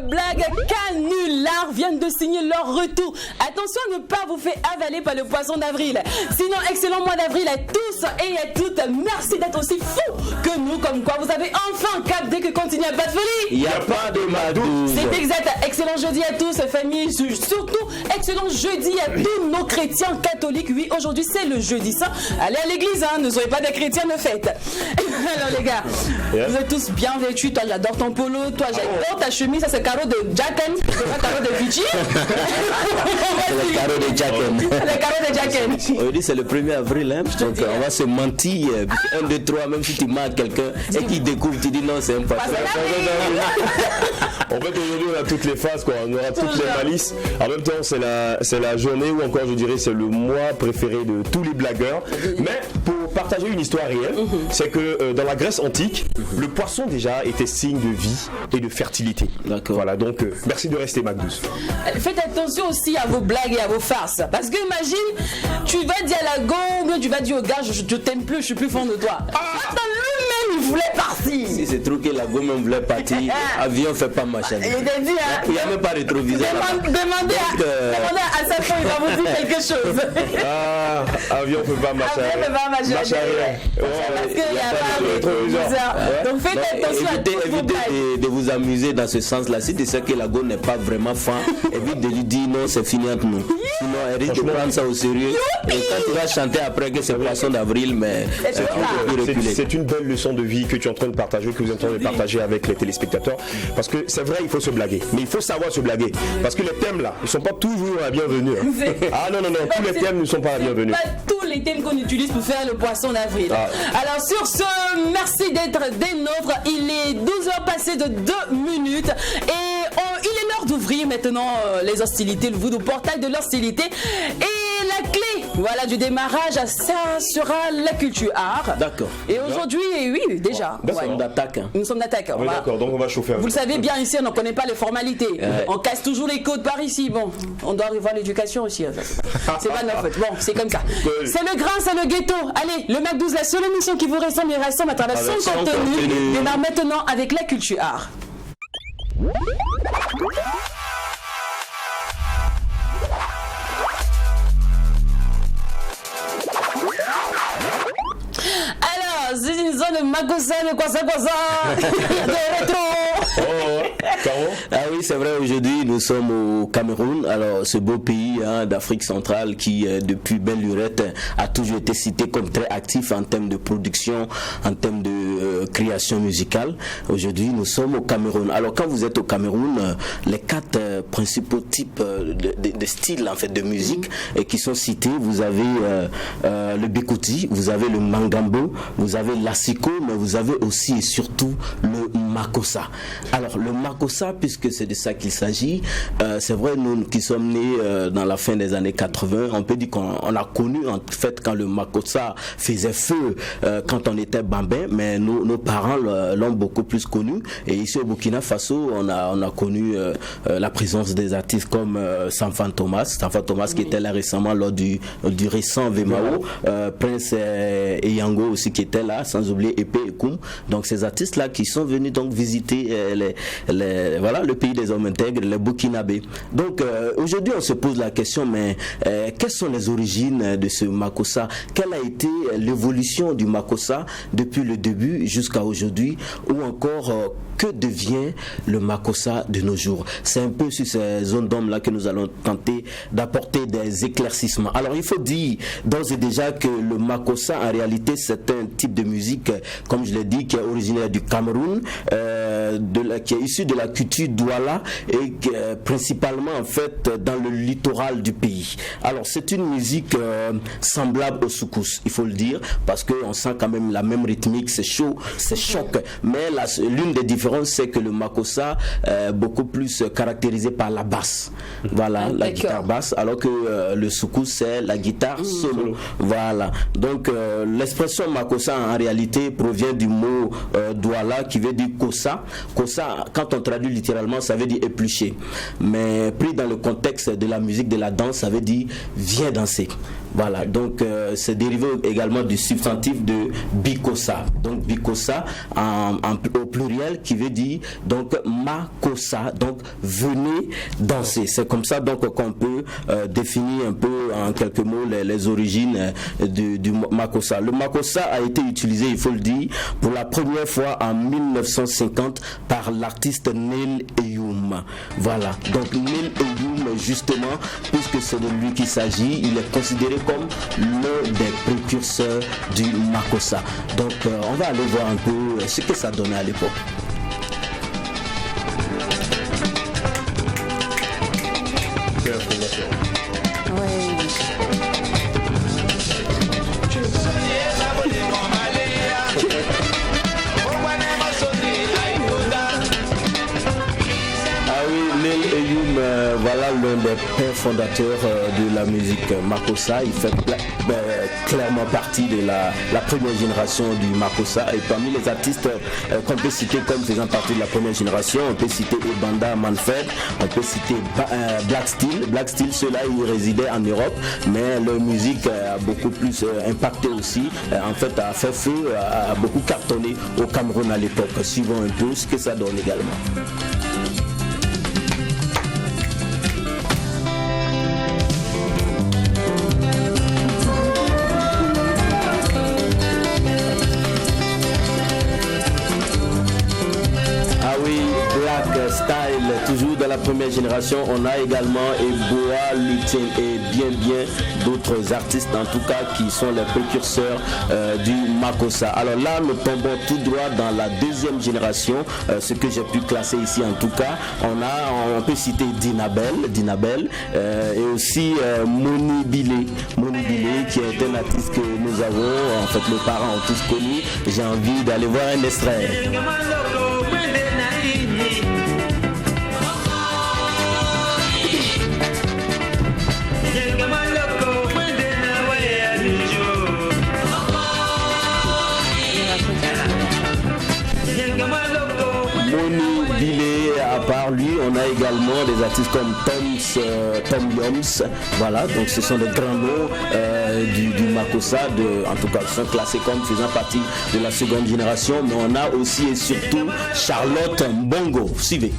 Blague canular viennent de signer leur retour. Attention à ne pas vous faire avaler par le poisson d'avril. Sinon, excellent mois d'avril à tous et à toutes. Merci d'être aussi fous que nous, comme quoi vous avez enfin capté que continue à pas de folie. Il n'y a pas de madou. C'est exact. Excellent jeudi à tous, famille. Surtout, excellent jeudi à tous nos chrétiens catholiques. Oui, aujourd'hui c'est le jeudi saint. Allez à l'église, hein. Ne soyez pas des chrétiens de fête. Alors les gars, vous êtes tous bien vêtus. Toi, j'adore ton polo. Toi, j'adore ta chemise. Ça, c'est carreau de Jacken. C'est pas carreau de Vichy. C'est le carreau de Jacken. Le carreau de Jacken. Aujourd'hui, c'est le 1er avril. Hein. Donc, on va se mentir. 1, 2, 3, même si tu marques quelqu'un et qu'il découvre, tu dis non, c'est un patron. En fait, aujourd'hui, on a toutes les phases, quoi. On aura toutes les malices. En même temps, c'est la journée ou encore, je dirais, c'est le mois préféré de tous les blagueurs. Mais pour partager une histoire réelle, c'est que dans la Grèce antique, le poisson déjà était signe de vie et de fertilité. D'accord. Voilà, donc merci de rester Macdous. Faites attention aussi à vos blagues et à vos farces. Parce que imagine, tu vas dire à la go, ou bien tu vas dire au gars, je t'aime plus, je suis plus fan de toi. Lui-même, il voulait partir. Si c'est trop que la gomme voulait partir, avion fait pas machin. Il t'a dit, hein, il n'y a même pas rétroviseur. Demandez à sa femme, il va vous dire quelque chose. Avion fait pas machin. Avion fait pas machin. Parce qu'il n'y a pas de rétroviseur. Donc faites attention à tout. Évitez de vous amuser dans ce sens-là. Si tu sais que la gomme n'est pas vraiment fan, évite de lui dire non, c'est fini entre nous. Sinon, elle risque de prendre ça au sérieux. Et quand tu vas chanter après que c'est poisson d'avril, mais c'est une belle leçon de vie que tu es en train de partager, que vous êtes en train de partager avec les téléspectateurs. Parce que c'est vrai, il faut se blaguer. Mais il faut savoir se blaguer. Parce que les thèmes là, ils ne sont pas toujours la bienvenue. Hein. Ah non, tous les thèmes ne sont pas la bienvenue. Pas tous les thèmes qu'on utilise pour faire le poisson d'avril. Alors sur ce, merci d'être des nôtres. Il est 12h passées de 2 minutes. Et il est l'heure d'ouvrir maintenant les hostilités, le voodoo portail de l'hostilité. Et la clé, voilà, du démarrage, ça sera la culture art. D'accord. Et aujourd'hui, oui, déjà. Nous sommes d'attaque. Nous sommes d'attaque. D'accord, donc on va chauffer. Vous le savez bien, ici, on ne connaît pas les formalités. On casse toujours les codes par ici. Bon, on doit revoir l'éducation aussi. C'est pas notre faute. Bon, c'est comme ça. C'est le grain, c'est le ghetto. Allez, le Mac 12, la seule émission qui vous ressemble et rassemble à travers son contenu, démarre maintenant avec la culture art. Alors, c'est une zone de Makossa, de quoi ça de rétro. Ah oui, c'est vrai, aujourd'hui nous sommes au Cameroun, alors ce beau pays d'Afrique centrale qui depuis belle lurette a toujours été cité comme très actif en termes de production, en termes de création musicale. Aujourd'hui nous sommes au Cameroun. Alors quand vous êtes au Cameroun, les 4 principaux types de styles en fait de musique qui sont cités, vous avez le Bikouti, vous avez le Mangambo, vous avez l'Asiko, mais vous avez aussi et surtout le Makossa. Alors le Makossa, puisque c'est de ça qu'il s'agit, c'est vrai, nous qui sommes nés dans la fin des années 80, on peut dire qu'on a connu en fait quand le Makossa faisait feu quand on était bambin, mais nos parents l'ont beaucoup plus connu. Et ici au Burkina Faso, on a connu la présence des artistes comme Sanfan Thomas qui était là récemment lors du récent Vemao, Prince Eyango aussi qui était là, sans oublier Epé et Koum. Donc ces artistes là qui sont venus donc visiter le pays des hommes intègres, les Burkinabés. Donc aujourd'hui on se pose la question, mais quelles sont les origines de ce Makossa? Quelle a été l'évolution du Makossa depuis le début jusqu'à aujourd'hui, ou encore que devient le Makossa de nos jours? C'est un peu sur ces zones d'ombre là que nous allons tenter d'apporter des éclaircissements. Alors il faut dire d'ores et déjà que le Makossa en réalité c'est un type de musique, comme je l'ai dit, qui est originaire du Cameroun, qui est issue de la culture Douala et principalement en fait dans le littoral du pays. Alors c'est une musique semblable au soukous, il faut le dire, parce qu'on sent quand même la même rythmique, c'est chaud, c'est choc, mais l'une des différences c'est que le makossa est beaucoup plus caractérisé par la basse, voilà, la guitare basse, alors que le soukous c'est la guitare solo, voilà. Donc l'expression makossa en réalité provient du mot Douala qui veut dire kossa. Kossa, quand on traduit littéralement, ça veut dire éplucher, mais pris dans le contexte de la musique, de la danse, ça veut dire viens danser. Voilà, donc c'est dérivé également du substantif de bikossa. Donc bikossa au pluriel qui veut dire donc makossa, donc venez danser. C'est comme ça donc qu'on peut définir un peu en quelques mots les origines du makossa. Le makossa a été utilisé, il faut le dire, pour la première fois en 1950 par l'artiste Neil Eyum. Voilà, donc Neil Eyum justement, puisque c'est de lui qu'il s'agit, il est considéré comme l'un des précurseurs du makossa. Donc on va aller voir un peu ce que ça donnait à l'époque. Voilà l'un des pères fondateurs de la musique makossa. Il fait clairement partie de la première génération du makossa. Et parmi les artistes qu'on peut citer comme faisant partie de la première génération, on peut citer Ebanda Manfred, on peut citer Black Steel. Black Steel, ceux-là, ils résidaient en Europe, mais leur musique a beaucoup plus impacté aussi. En fait, a fait feu, a beaucoup cartonné au Cameroun à l'époque. Suivons un peu ce que ça donne également. Toujours dans la première génération, on a également Eboa, Lutin et bien d'autres artistes en tout cas qui sont les précurseurs du makossa. Alors là, nous tombons tout droit dans la deuxième génération, ce que j'ai pu classer ici en tout cas. On peut citer Dinabel et aussi Moni Bilé qui est un artiste que nous avons, en fait nos parents ont tous connu. J'ai envie d'aller voir un extrait. À part lui, on a également des artistes comme Tom Yoms, voilà, donc ce sont des grands noms du makossa, en tout cas qui sont classés comme faisant partie de la seconde génération, mais on a aussi et surtout Charlotte Mbongo. Suivez.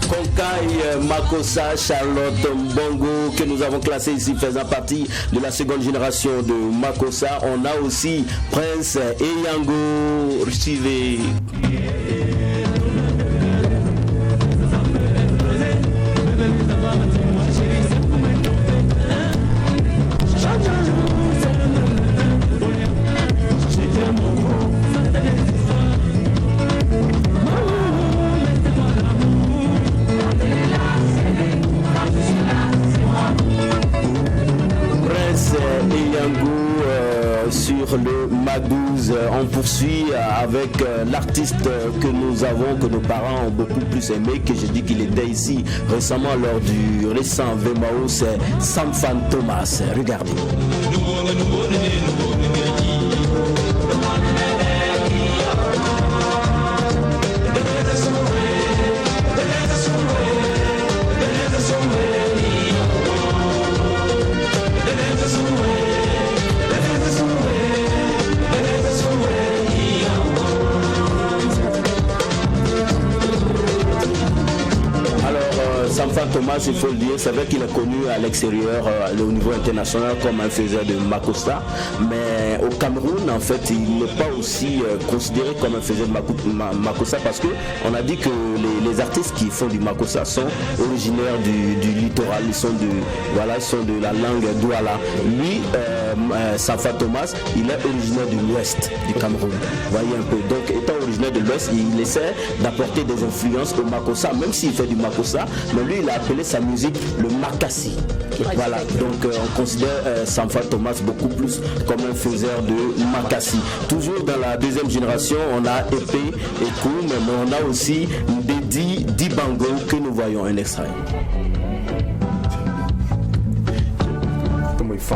Konkai, Makossa, Charlotte Mbongo que nous avons classé ici faisant partie de la seconde génération de Makossa. On a aussi Prince Eyango. Suivez. Sur le Magouze, on poursuit avec l'artiste que nous avons, que nos parents ont beaucoup plus aimé, que je dis qu'il était ici récemment lors du récent VMAO, c'est Samfan Thomas. Regardez. Sampha Thomas, il faut le dire, c'est vrai qu'il est connu à l'extérieur, au niveau international, comme un faiseur de makossa, mais au Cameroun, en fait, il n'est pas aussi considéré comme un faiseur de makossa parce que on a dit que les artistes qui font du makossa sont originaires du littoral, ils sont de la langue douala. Lui, Sampha Thomas, il est originaire de l'ouest du Cameroun. Vous voyez un peu. Donc, étant originaire de l'ouest, il essaie d'apporter des influences au makossa, même s'il fait du makossa, mais lui, il a appelé sa musique le makassi. Voilà. Donc, on considère Sampha Thomas beaucoup plus comme un faiseur de makassi. Toujours dans la deuxième génération, on a Épée et Koum, mais on a aussi Ndedi Dibango que nous voyons un extrait. Comment il fait?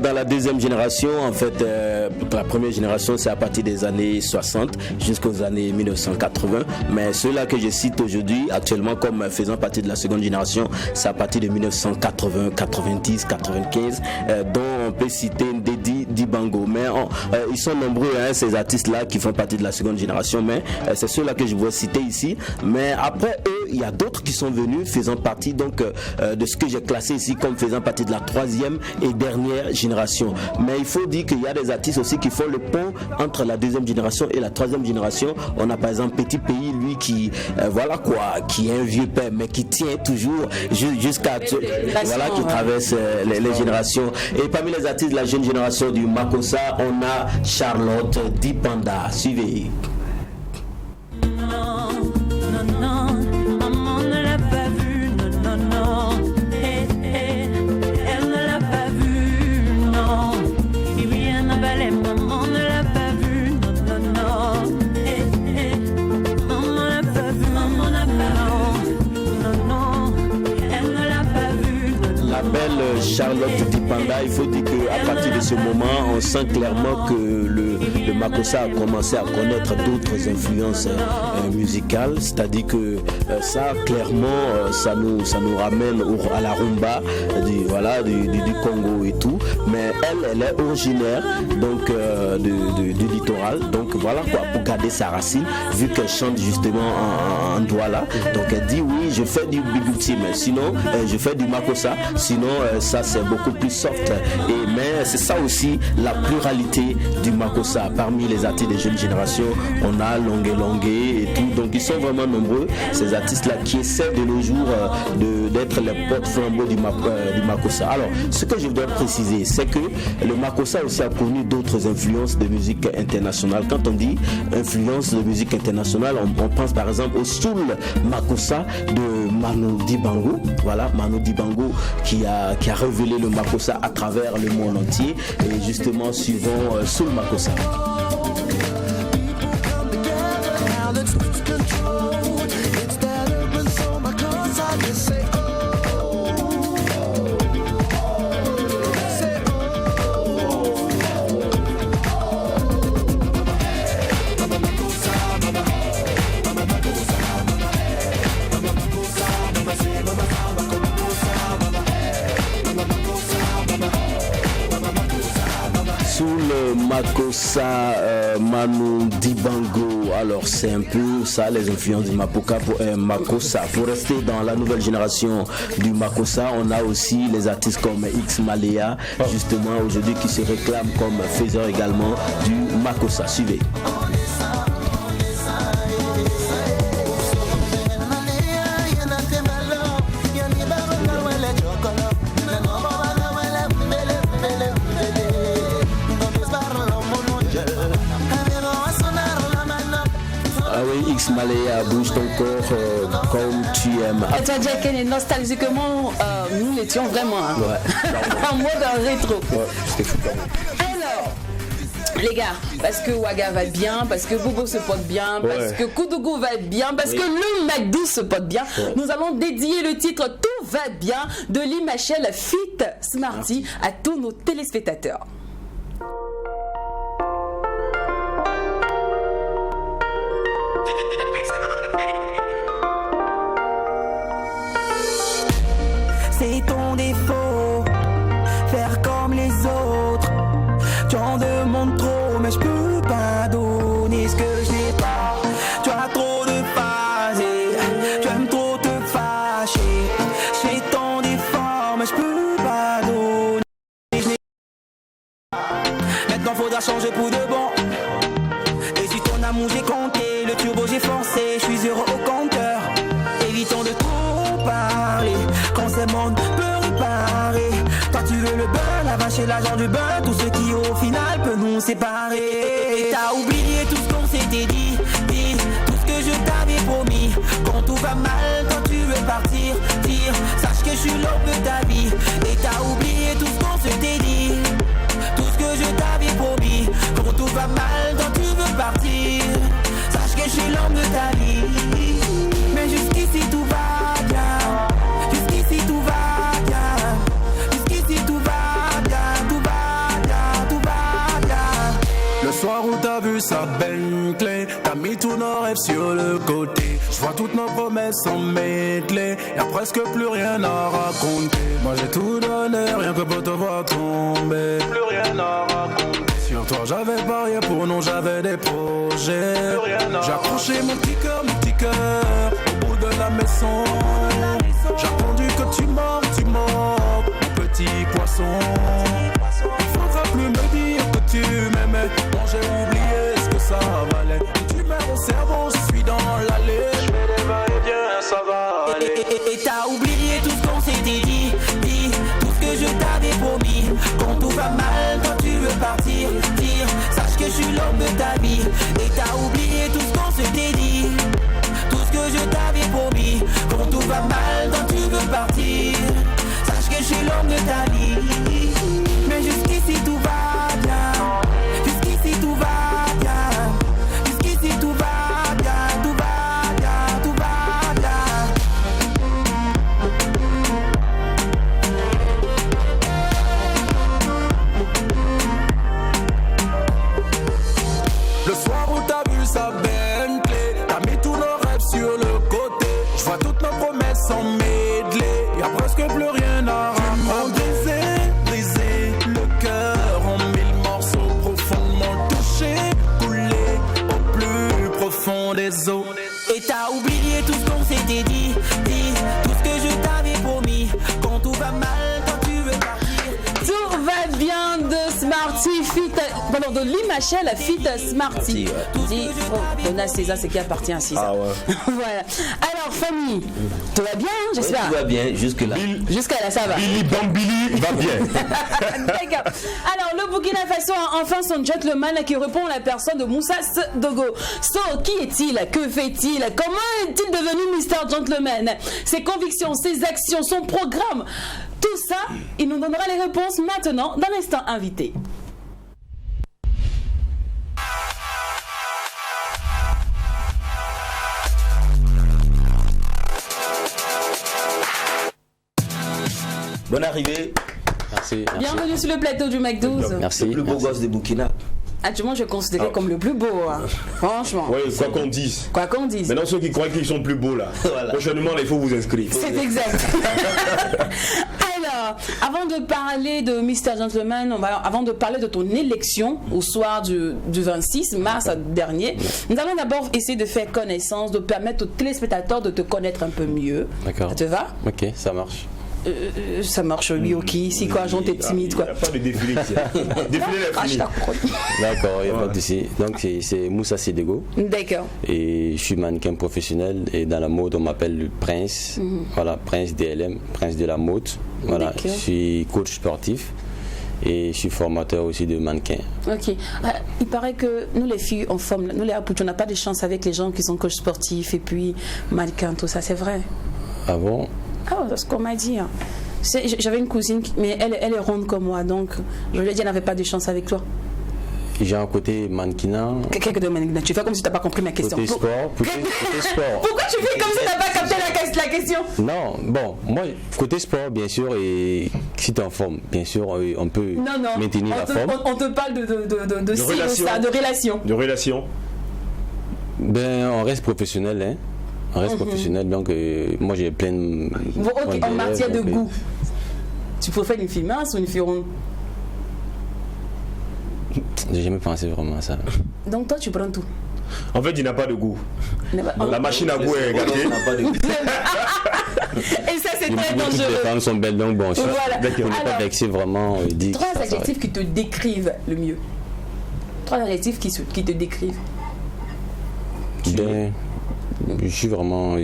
Dans la deuxième génération, en fait, la première génération, c'est à partir des années 60 jusqu'aux années 1980. Mais ceux-là que je cite aujourd'hui, actuellement, comme faisant partie de la seconde génération, c'est à partir de 1980, 90, 95, dont on peut citer Ndedi Dibango. Mais ils sont nombreux, hein, ces artistes-là qui font partie de la seconde génération. Mais c'est ceux-là que je veux citer ici. Mais après eux, il y a d'autres qui sont venus faisant partie donc de ce que j'ai classé ici comme faisant partie de la troisième et dernière génération. Mais il faut dire qu'il y a des artistes aussi qui font le pont entre la deuxième génération et la troisième génération. On a par exemple Petit Pays, lui qui qui est un vieux père mais qui tient toujours jusqu'à voilà, qui traverse les générations. Et parmi les artistes de la jeune génération du makossa, on a Charlotte Dipanda. Suivez. Charlotte Dipanda, il faut dire qu'à partir de ce moment, on sent clairement que le makossa a commencé à connaître d'autres influences musicales, c'est-à-dire que ça, clairement, ça nous ramène à la rumba du Congo et tout, mais elle est originaire donc du littoral, donc voilà quoi, pour garder sa racine, vu qu'elle chante justement en douala, donc elle dit oui, je fais du biguti, mais sinon je fais du makossa, sinon ça c'est beaucoup plus soft. Mais c'est ça aussi la pluralité du makossa. Parmi les artistes des jeunes générations, on a Longue et tout. Donc ils sont vraiment nombreux, ces artistes-là qui essaient de nos jours d'être les porte-flambeaux du makossa. Alors, ce que je voudrais préciser, c'est que le makossa aussi a connu d'autres influences de musique internationale. Quand on dit influence de musique internationale, on pense par exemple au soul makossa de Manu Dibango. Voilà, Manu Dibango qui a révélé le makossa à travers le monde entier, et justement suivant Soul Makossa. Makossa, Manu Dibango, alors c'est un peu ça les influences du makossa. Pour rester dans la nouvelle génération du makossa, on a aussi les artistes comme X Malea, justement aujourd'hui qui se réclament comme faiseurs également du makossa. Suivez. X Malea, bouge ton corps comme tu aimes. Et toi, Jack, nostalgiquement, nous l'étions vraiment en mode rétro. Ouais, c'était fou quand même. Alors, les gars, parce que Ouaga va bien, parce que Bobo se porte bien, parce que Koudougou va bien, parce que le McDo se porte bien, nous allons dédier le titre Tout va bien de Limachel Fit Smarty à tous nos téléspectateurs. C'est ton défaut, faire comme les autres. Tu en demandes trop, mais je peux pas donner ce que je n'ai pas. Tu as trop de phases, tu aimes trop te fâcher. J'ai tant d'efforts, mais je peux pas donner. Maintenant faudra changer pour de bon. Et si ton amour j'ai compté, le turbo j'ai forcé, je suis heureux au compteur. Évitons de trop parler, quand c'est monde peut réparer. Toi tu veux le beurre, la vache et l'argent du beurre, tout ce qui au final peut nous séparer. Et t'as oublié tout ce qu'on s'était dit, tout ce que je t'avais promis. Quand tout va mal, quand tu veux partir, sache que je suis l'homme de ta vie. Et t'as oublié tout ce qu'on s'était dit, tout ce que je t'avais promis. Quand tout va mal, quand tu veux partir, sache que je suis l'homme de ta vie. Mais jusqu'ici tout va bien, jusqu'ici tout va bien, jusqu'ici tout va bien, tout va bien, tout va bien. Le soir où t'as vu sa Bentley, t'as mis tous nos rêves sur le côté. Je vois toutes nos promesses en mêlée, y'a presque plus rien à raconter. Moi j'ai tout donné, rien que pour te voir tomber. Plus rien à raconter. Sur toi j'avais parié pour nous, j'avais des projets. J'ai accroché mon petit cœur au bout de la maison. J'ai attendu que tu mords, mon petit poisson. Il faudra plus me dire que tu m'aimais. Bon, j'ai oublié ce que ça valait. Tu mets mon cerveau, je suis dans l'allée. Je fais des va-et-vient, ça va aller. Et t'as oublié tout ce qu'on s'était dit, tout ce que je t'avais promis. Quand tout va mal, quand tu veux partir, sache que je suis l'homme de ta vie. Et t'as oublié tout ce qu'on s'était dit, tout ce que je t'avais promis. Quand tout va mal, quand tu veux partir, sache que je suis l'homme de ta vie. Mais jusqu'ici tout va bien, jusqu'ici tout va bien, jusqu'ici tout va bien, tout va bien, tout va bien. Le soir où t'as vu sa Bentley, t'as mis tous nos rêves sur le côté. Je vois toutes nos promesses en medley, y'a presque plus rien à raconter. Brisé le cœur en mille morceaux, profondément touché, coulé au plus profond des eaux. Et t'as oublié tout ce qu'on s'était dit, tout ce que je t'avais promis. Quand tout va mal, quand tu veux partir. Tout va bien de Smarty Fit, pardon, de Limachel Fit Smarty. Dit, Donna César, c'est qui appartient à César. Ah ouais. Voilà. Alors, famille, tout va bien, j'espère. Tout va bien, jusque-là. Jusqu'à là, ça va. Billy Bambili va bien. D'accord. Alors, le Burkina Faso a enfin son gentleman qui répond à la personne de Moussa Dogo. So, qui est-il? Que fait-il? Comment est-il devenu Mr. Gentleman? Ses convictions, ses actions, son programme. Tout ça, il nous donnera les réponses maintenant dans l'instant invité. Bonne arrivée. Merci. Bienvenue sur le plateau du Mac 12. Merci. Le plus beau gosse de Burkina. Actuellement, je considère comme le plus beau. Hein. Franchement. Oui, quoi qu'on dise. Quoi qu'on dise. Maintenant, ceux qui croient qu'ils sont plus beaux là, Voilà. prochainement, là, il faut vous inscrire. C'est exact. Alors, avant de parler de Mr. Gentleman, avant de parler de ton élection au soir du 26 mars dernier, nous allons d'abord essayer de faire connaissance, de permettre aux téléspectateurs de te connaître un peu mieux. D'accord. Ça te va? Ok, ça marche. Ça marche, oui, ok. Si quoi, Jean, t'es timide, quoi. Il n'y a pas de défilé ici. Défilé est fini. D'accord, il n'y a pas de souci. Donc, c'est Moussa Sidego. D'accord. Et je suis mannequin professionnel. Et dans la mode, on m'appelle le Prince. Voilà, Prince DLM, Prince de la mode. Voilà, D'accord. je suis coach sportif. Et je suis formateur aussi de mannequins. Ok. Il paraît que nous, les filles, on forme, nous, les Apouches, on n'a pas de chance avec les gens qui sont coachs sportifs et puis mannequins, tout ça, c'est vrai? Ah bon? Ah, c'est ce qu'on m'a dit. Hein. J'avais une cousine, mais elle est ronde comme moi, donc je lui ai dit qu'elle n'avait pas de chance avec toi. J'ai un côté mannequinat. Quelqu'un de mannequinat. Tu fais comme si tu n'as pas compris ma question. Côté sport. Côté sport. Pourquoi tu fais comme si tu n'as pas capté la question? Non, bon, moi, côté sport, bien sûr, et si tu es en forme, bien sûr, on peut maintenir la forme. On te parle de relation. de relation. De relation. Ben, on reste professionnel, hein. On reste professionnel, donc moi j'ai plein de... Bon, ok, en matière de goût, tu préfères une fille mince ou une fille ronde? J'ai jamais pensé vraiment à ça. Donc toi, tu prends tout. En fait, il n'a pas de goût. La machine à goût est gâtée. Et ça, c'est très Toutes les dangereux. femmes sont belles, donc bon, Voilà. on n'est pas Alors, vexé vraiment. trois adjectifs qui te décrivent le mieux. Trois adjectifs qui te décrivent. Ben, je suis vraiment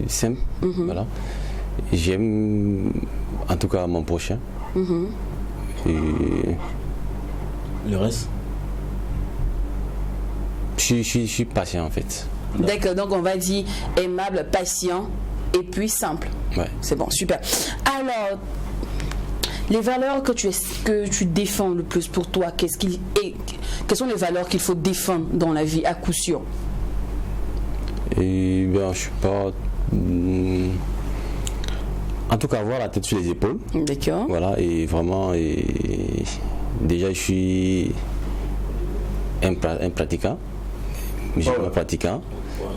simple, voilà. J'aime en tout cas mon prochain. Et Le reste? je suis patient en fait. D'accord, donc on va dire aimable, patient et puis simple. Ouais. C'est bon, super. Alors, les valeurs que tu défends le plus pour toi, quelles sont les valeurs qu'il faut défendre dans la vie à coup sûr? Et ben, je suis pas. En tout cas, avoir la tête sur les épaules. D'accord. Voilà, et vraiment, déjà, je suis un pratiquant, musulman pratiquant.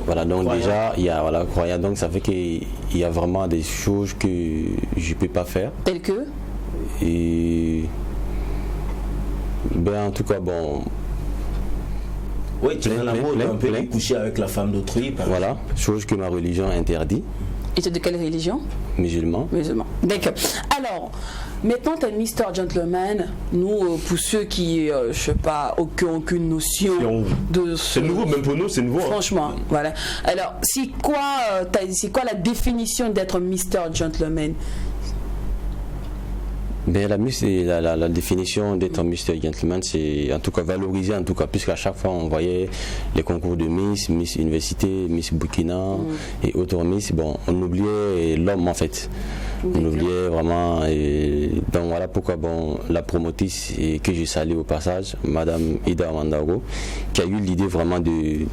Voilà, donc croyant. Déjà, il y a croyant, donc ça fait qu'il y a vraiment des choses que je ne peux pas faire. Telles que? Et. Ben, en tout cas, bon. Oui, tu es l'amour d'un peu coucher avec la femme d'autrui. Voilà, chose que ma religion interdit. Et tu es de quelle religion? Musulman. Musulman. D'accord. Alors, maintenant, tu es Mr. Gentleman. Nous, pour ceux qui, je sais pas, aucune notion de ce... C'est nouveau, même pour nous, c'est nouveau. Franchement, voilà. Alors, c'est quoi la définition d'être Mr. Gentleman? Ben, la définition d'être un Mr. Gentleman, c'est en tout cas valoriser, en tout cas, puisqu'à chaque fois on voyait les concours de Miss Université, Miss Burkina et autres Miss, bon, on oubliait l'homme en fait. On oubliait vraiment, donc voilà pourquoi bon, la promotrice que je salue au passage, Madame Ida Mandago, qui a eu l'idée vraiment de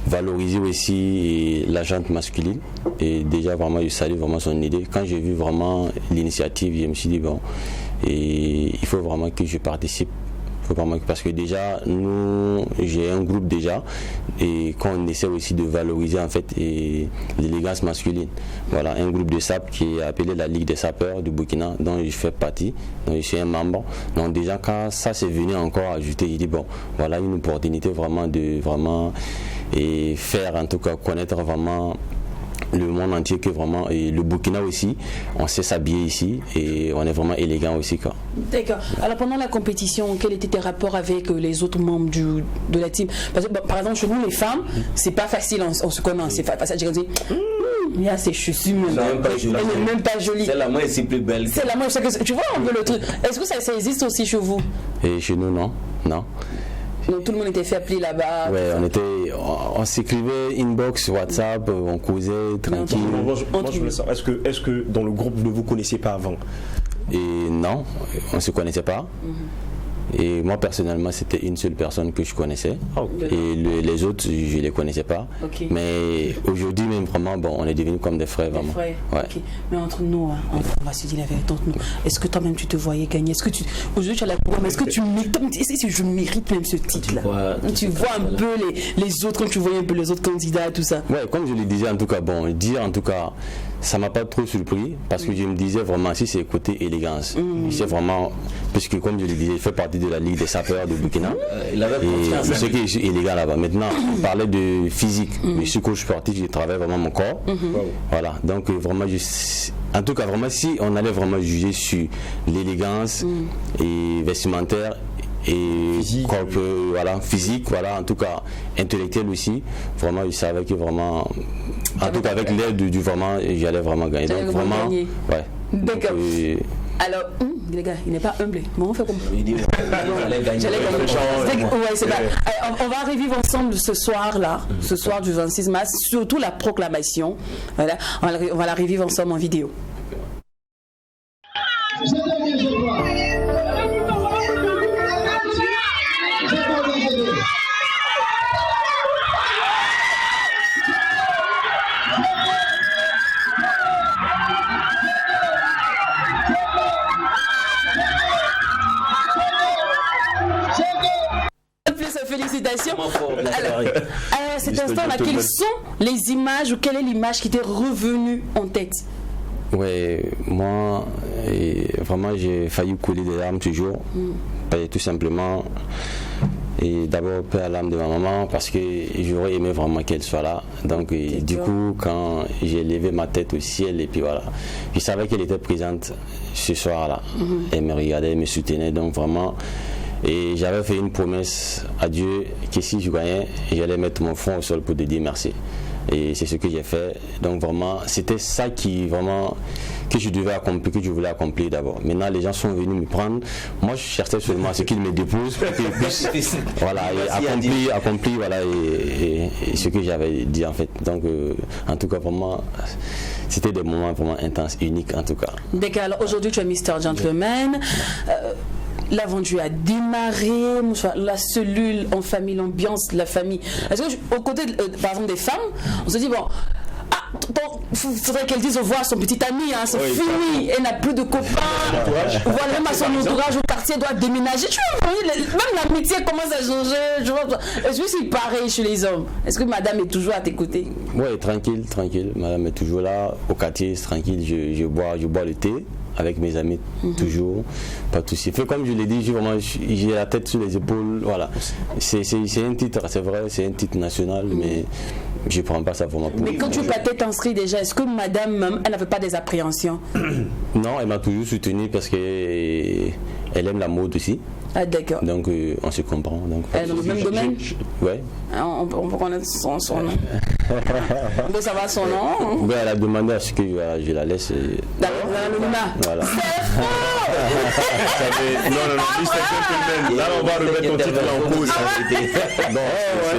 valoriser aussi la gente masculine, et déjà vraiment je salue vraiment son idée. Quand j'ai vu vraiment l'initiative, je me suis dit bon, et il faut vraiment que je participe, parce que déjà nous, j'ai un groupe déjà, et qu'on essaie aussi de valoriser en fait l'élégance masculine. Voilà, un groupe de SAP qui est appelé la Ligue des sapeurs du Burkina, dont je fais partie, dont je suis un membre. Donc déjà quand ça s'est venu encore ajouter, j'ai dit bon, voilà une opportunité vraiment de et faire en tout cas connaître vraiment le monde entier, que vraiment, et le Burkina aussi, on sait s'habiller ici et on est vraiment élégant aussi quoi. D'accord. Alors pendant la compétition, quels étaient tes rapports avec les autres membres de la team? Parce que par exemple chez nous les femmes, c'est pas facile, on se connaît, c'est pas facile. J'ai dit, il y a ses chaussures, elle n'est même pas jolie. C'est la main c'est plus belle. C'est la main, tu vois un peu le truc. Est-ce que ça existe aussi chez vous? Et chez nous non. Donc tout le monde était fait appeler là-bas. Ouais, on s'écrivait inbox, WhatsApp, on causait tranquille. Moi je voulais savoir, est-ce que dans le groupe vous ne vous connaissiez pas avant? Et non, on ne se connaissait pas. Et moi personnellement c'était une seule personne que je connaissais. Et les autres je ne les connaissais pas. Okay. Mais aujourd'hui même vraiment bon, on est devenus comme des frères vraiment. Ouais. Okay. Mais entre nous, on va se dire la vérité entre nous. Est-ce que toi-même tu te voyais gagner? Est-ce que aujourd'hui tu as la programme? Est-ce que tu mérites? Est-ce que je mérite même ce titre-là? Tu vois un peu les autres, quand tu voyais un peu les autres candidats, tout ça. Ouais, comme je le disais en tout cas, bon, dire en tout cas, ça m'a pas trop surpris parce que je me disais vraiment si c'est côté élégance. C'est vraiment, puisque comme je le disais, je fais partie de la Ligue des sapeurs de Burkina. Il avait confiance. Et je sais que je suis élégant là-bas. Maintenant, on parlait de physique. Je suis coach sportif, je travaille vraiment mon corps. Voilà, donc vraiment, en tout cas, vraiment, si on allait vraiment juger sur l'élégance et vestimentaire, et physique, physique, voilà, en tout cas intellectuel aussi, vraiment je savais que vraiment, en tout cas avec l'aide du vraiment, j'allais vraiment gagner. Donc vraiment, ouais. D'accord. Alors, les gars, il n'est pas humble. Bon, on fait comme j'allais gagner. Ouais, c'est on va revivre ensemble ce soir-là, ce soir du 26 mars, surtout la proclamation. Voilà, on va la revivre ensemble en vidéo. félicitations. Alors, à cet instant-là, quelles sont les images ou quelle est l'image qui t'est revenue en tête? Ouais, moi, vraiment, j'ai failli couler des larmes toujours. Tout simplement, et d'abord, paix à l'âme de ma maman, parce que j'aurais aimé vraiment qu'elle soit là. Donc, du coup, quand j'ai levé ma tête au ciel, et puis voilà, je savais qu'elle était présente ce soir-là. Elle me regardait, elle me soutenait, donc vraiment. Et j'avais fait une promesse à Dieu que si je gagnais, j'allais mettre mon front au sol pour te dire merci. Et c'est ce que j'ai fait. Donc vraiment, c'était ça qui vraiment que je devais accomplir, que je voulais accomplir d'abord. Maintenant, les gens sont venus me prendre. Moi, je cherchais seulement à ce qu'ils me déposent pour qu'ils puissent voilà, et accomplir voilà, et ce que j'avais dit en fait. Donc, en tout cas, vraiment, c'était des moments vraiment intenses, uniques en tout cas. D'accord. Alors aujourd'hui, tu es Mr. Gentleman. L'aventure a démarré, la cellule en famille, l'ambiance de la famille. Est-ce que, aux côtés, par exemple, des femmes, on se dit, bon, il faudrait qu'elle dise au revoir à son petit ami, hein, c'est fini, elle n'a plus de copains, voilà, même à son entourage au quartier, elle doit déménager. Tu vois, même l'amitié commence à changer. Est-ce que c'est pareil chez les hommes? Est-ce que madame est toujours à tes côtés? Oui, tranquille, madame est toujours là, au quartier, c'est tranquille, je bois le thé. Avec mes amis, toujours, pas de souci. Comme je l'ai dit, j'ai la tête sur les épaules, voilà. C'est un titre, c'est vrai, c'est un titre national, mais je ne prends pas ça vraiment pour. Mais quand tu t'es inscrit déjà, est-ce que madame, elle n'avait pas des appréhensions? Non, elle m'a toujours soutenu parce qu'elle aime la mode aussi. Ah d'accord. Donc on se comprend. Donc, dans le même domaine? Oui. On peut connaître son nom. On peut savoir son nom. Oui, elle a demandé à ce que je la laisse. Voilà. Voilà. C'est faux. Non, Mr. Là, on va remettre ton titre en cause.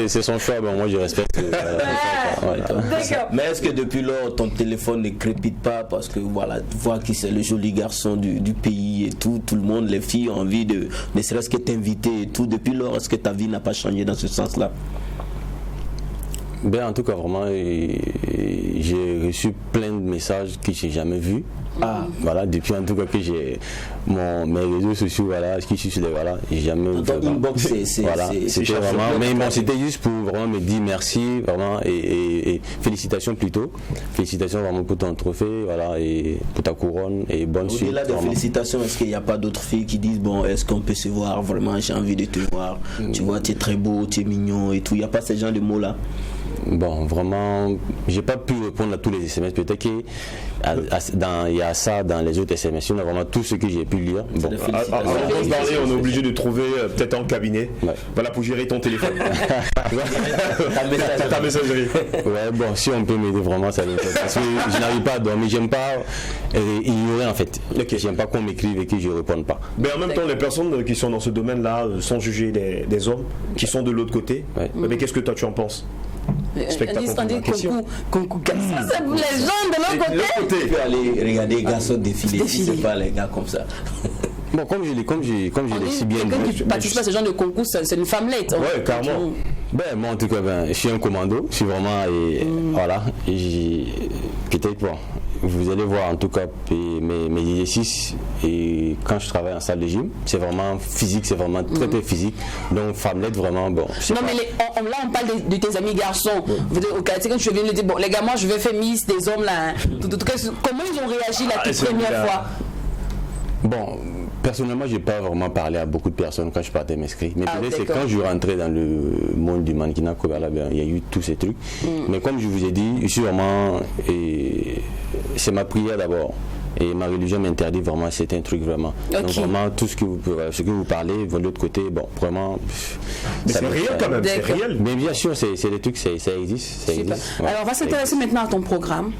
C'est son choix, bon, moi je respecte. D'accord. Mais est-ce que depuis lors, ton téléphone ne crépite pas parce que voilà, tu vois qui c'est le joli garçon du pays et tout le monde, les filles ont envie de ne serait-ce que t'inviter et tout. Depuis lors, est-ce que ta vie n'a pas changé dans ce sens-là? Ben, en tout cas, vraiment, j'ai reçu plein de messages que j'ai jamais vus. Voilà, depuis en tout cas que j'ai mes réseaux sociaux, voilà, qui suis sur les voilà, j'ai jamais vu. Inbox, voilà, c'était vraiment, mais bon, c'était juste pour vraiment me dire merci, vraiment, et félicitations plutôt. Félicitations vraiment pour ton trophée, voilà, et pour ta couronne, et bonne suite. Au-delà des félicitations, est-ce qu'il n'y a pas d'autres filles qui disent, bon, est-ce qu'on peut se voir, vraiment, j'ai envie de te voir, tu vois, tu es très beau, tu es mignon et tout, il n'y a pas ce genre de mots-là? Bon, vraiment, j'ai pas pu répondre à tous les SMS. Peut-être qu'il y a ça dans les autres SMS. On a vraiment tout ce que j'ai pu lire. Bon. Avant de parler, on est obligé de trouver peut-être un cabinet. Ouais. Voilà, pour gérer ton téléphone. ta messagerie. Ouais, bon, si on peut m'aider vraiment, ça m'intéresse. Parce que je n'arrive pas à dormir. J'aime pas ignorer en fait. Okay. J'aime pas qu'on m'écrive et que je ne réponde pas. Mais en même temps, les personnes qui sont dans ce domaine-là, sans juger des hommes qui sont de l'autre côté, mais qu'est-ce que toi tu en penses? Concours garçon, c'est pour les gens de l'autre côté. Tu peux aller regarder les garçons défiler, si c'est pas les gars comme ça. Bon, comme je l'ai si bien dit. Quand tu participes à ce genre de concours, c'est une femmelette. Ouais, carrément. Ben, moi en tout cas, je suis un commando. Je suis vraiment. Voilà. Peut-être, bon, vous allez voir en tout cas mes exercices. Et quand je travaille en salle de gym, c'est vraiment physique, c'est vraiment très très physique. Donc, femmelette, vraiment, bon. Non, mais là, on parle de tes amis garçons. Au quartier, quand tu viens de dire, bon, les gars, moi, je vais faire Miss des hommes là. Comment ils ont réagi la toute première fois? Bon, personnellement, je n'ai pas vraiment parlé à beaucoup de personnes quand je partais m'inscrire. Mais peut-être c'est quand je rentrais dans le monde du mannequinat, il y a eu tous ces trucs. Mais comme je vous ai dit, je suis vraiment. C'est ma prière d'abord. Et ma religion m'interdit vraiment, c'est un truc vraiment. Okay. Donc vraiment, tout ce que vous parlez, de l'autre côté, bon, vraiment... Mais c'est réel quand même, c'est réel. Mais bien sûr, c'est des trucs, ça existe. Ouais, alors on va s'intéresser maintenant à ton programme.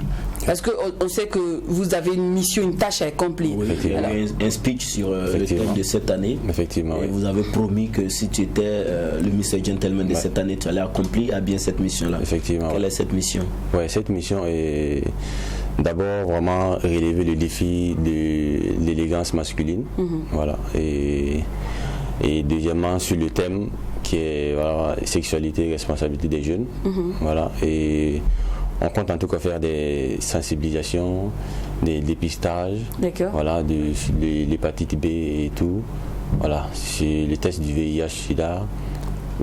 Parce qu'on sait que vous avez une mission, une tâche à accomplir. Oui, il y a eu un speech sur le thème de cette année. Effectivement. Et vous avez promis que si tu étais le Mr. Gentleman de cette année, tu allais accomplir à bien cette mission-là. Effectivement. Quelle est cette mission? Oui, cette mission est d'abord vraiment relever le défi de l'élégance masculine. Voilà. Et deuxièmement, sur le thème qui est voilà, sexualité et responsabilité des jeunes. Voilà. Et on compte en tout cas faire des sensibilisations, des dépistages, voilà, de l'hépatite B et tout, voilà, sur les tests du VIH/SIDA,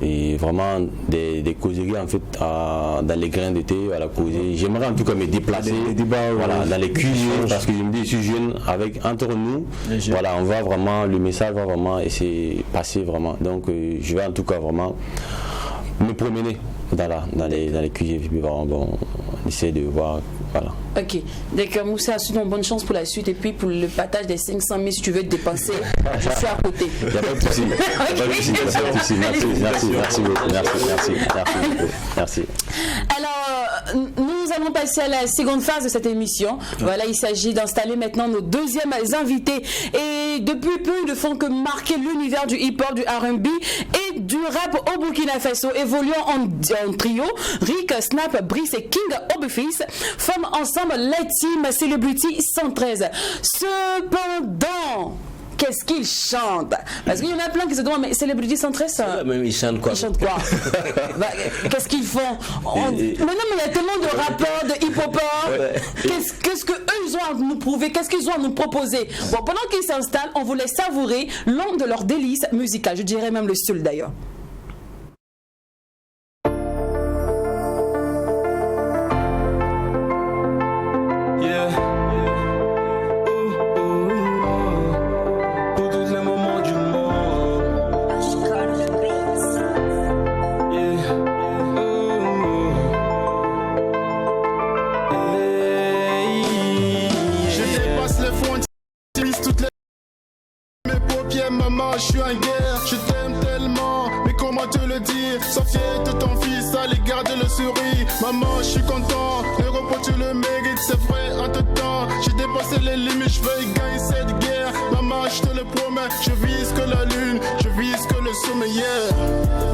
et vraiment des causeries en fait dans les grains d'été, voilà, causer. J'aimerais en tout cas me déplacer voilà, dans les cuisines parce que je me dis, je suis jeune, entre nous, voilà, on va vraiment, le message va vraiment essayer passer vraiment. Donc je vais en tout cas vraiment me promener dans les cuisines, bon, on essaie de voir. Voilà. Ok, d'accord, Moussa, sinon bonne chance pour la suite et puis pour le partage des 500 000 si tu veux te dépenser, je suis à côté. Il n'y a pas de souci. Merci. Alors, nous allons passer à la seconde phase de cette émission. Voilà, il s'agit d'installer maintenant nos deuxièmes invités. Et depuis peu, ils ne font que marquer l'univers du hip-hop, du R&B et du rap au Burkina Faso, évoluant en trio. Rick, Snap, Brice et King Obeface forment ensemble la team Celebrity 113. Cependant, qu'est-ce qu'ils chantent? Parce qu'il y en a plein qui se demandent, mais Celebrity 113, ça... Même ils chantent quoi? Ils chantent quoi? Qu'est-ce qu'ils font? Mais non, mais il y a tellement de rappeurs, de hip-hopers. Qu'est-ce que eux ils ont à nous prouver? Qu'est-ce qu'ils ont à nous proposer? Bon, pendant qu'ils s'installent, on vous laisse savourer l'un de leurs délices musicales. Je dirais même le seul d'ailleurs. Je suis en guerre, je t'aime tellement, mais comment te le dire? Sois fier de ton fils, allez garder le sourire. Maman, je suis content, le repos tu le mérites, c'est vrai en tout temps. J'ai dépassé les limites, je veux gagner cette guerre. Maman, je te le promets, je vise que la lune, je vise que le sommet, yeah.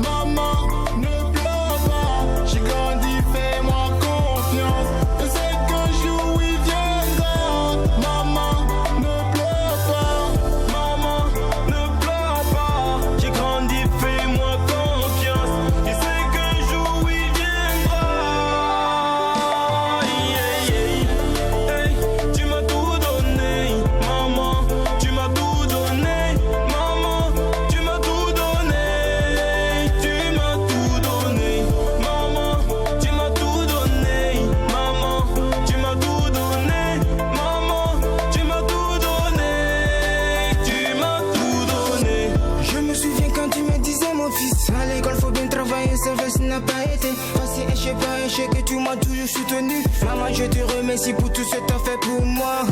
Maman, ne pleure pas, j'ai grandi, fais-moi confiance. Je sais qu'un jour il viendra. Maman, ne pleure pas, maman, ne pleure pas. J'ai grandi, fais-moi confiance. Je sais qu'un jour il viendra. Yeah, yeah. Hey, tu m'as tout donné, maman. Tu m'as tout donné, maman. Tu m'as tout donné. Tu m'as tout donné, maman. Tu m'as tout donné, maman. Tu m'as tout donné, maman. Tu m'as tout donné. Tu m'as tout donné. Je me souviens quand tu me disais mon fils, à l'école faut bien travailler, c'est vrai ce n'a pas été passé échec par échec et tu m'as toujours soutenu. Maman je te remercie pour tout ce que t'as fait pour moi.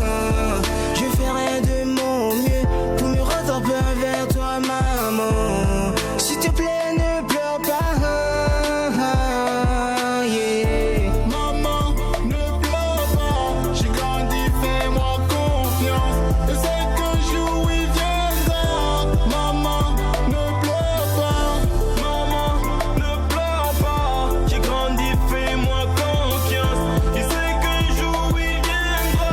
Je ferai de mon mieux pour me rattraper vers toi maman. S'il te plaît ne pleure pas, yeah. Maman, ne pleure pas, j'ai grandi, fais-moi confiance. Je sais qu'un jour il viendra. Maman, ne pleure pas, maman, ne pleure pas. J'ai grandi, fais-moi confiance. Je sais qu'un jour il viendra.